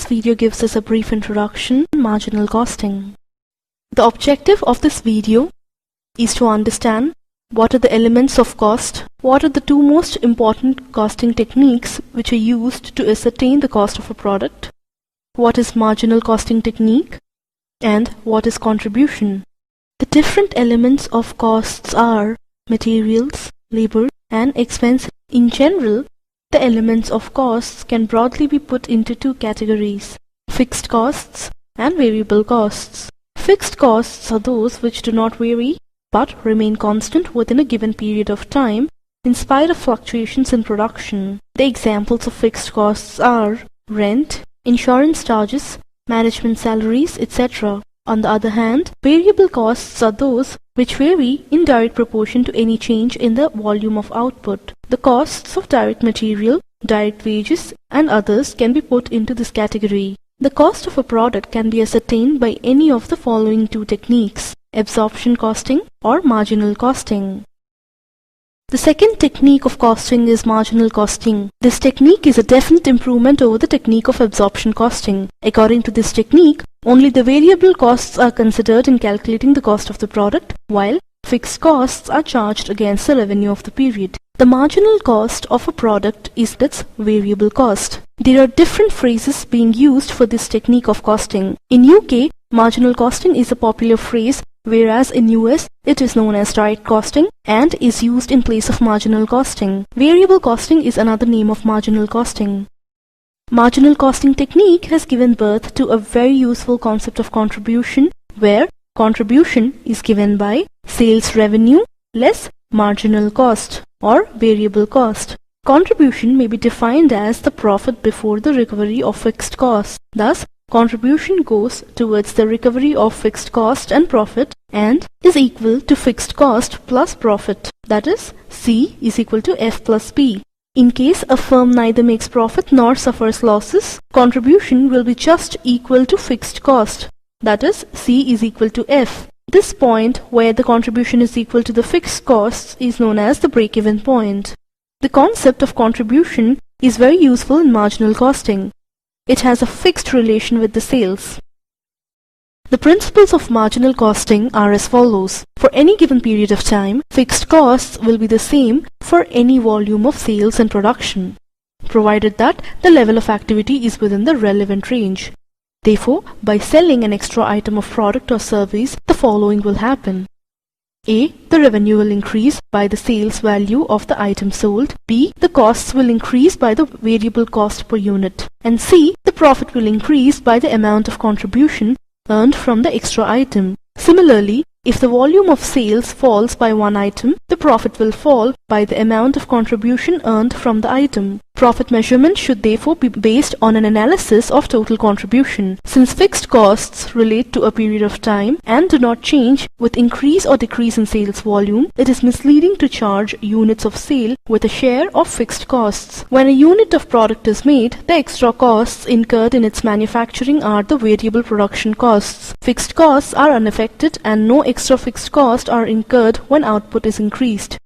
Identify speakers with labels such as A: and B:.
A: This video gives us a brief introduction to marginal costing. The objective of this video is to understand what are the elements of cost, what are the two most important costing techniques which are used to ascertain the cost of a product, what is marginal costing technique, and what is contribution. The different elements of costs are materials, labor, and expense. In general, the elements of costs can broadly be put into two categories: fixed costs and variable costs. Fixed costs are those which do not vary but remain constant within a given period of time in spite of fluctuations in production. The examples of fixed costs are rent, insurance charges, management salaries, etc. On the other hand, variable costs are those which vary in direct proportion to any change in the volume of output. The costs of direct material, direct wages, and others can be put into this category. The cost of a product can be ascertained by any of the following two techniques: absorption costing or marginal costing. The second technique of costing is marginal costing. This technique is a definite improvement over the technique of absorption costing. According to this technique, only the variable costs are considered in calculating the cost of the product, while fixed costs are charged against the revenue of the period. The marginal cost of a product is its variable cost. There are different phrases being used for this technique of costing. In UK, marginal costing is a popular phrase, whereas in US it is known as direct costing and is used in place of marginal costing. Variable costing is another name of marginal costing. Marginal costing technique has given birth to a very useful concept of contribution, where contribution is given by sales revenue less marginal cost or variable cost. Contribution may be defined as the profit before the recovery of fixed costs. Thus, contribution goes towards the recovery of fixed cost and profit and is equal to fixed cost plus profit. That is, C is equal to F plus P. In case a firm neither makes profit nor suffers losses, contribution will be just equal to fixed cost. That is, C is equal to F. This point where the contribution is equal to the fixed costs is known as the break-even point. The concept of contribution is very useful in marginal costing. It has a fixed relation with the sales. The principles of marginal costing are as follows. For any given period of time, fixed costs will be the same for any volume of sales and production, provided that the level of activity is within the relevant range. Therefore, by selling an extra item of product or service, the following will happen. A. The revenue will increase by the sales value of the item sold. B. The costs will increase by the variable cost per unit. And C. The profit will increase by the amount of contribution earned from the extra item. Similarly, if the volume of sales falls by one item, the profit will fall by the amount of contribution earned from the item. Profit measurement should therefore be based on an analysis of total contribution. Since fixed costs relate to a period of time and do not change with increase or decrease in sales volume, it is misleading to charge units of sale with a share of fixed costs. When a unit of product is made, the extra costs incurred in its manufacturing are the variable production costs. Fixed costs are unaffected and no extra fixed costs are incurred when output is increased.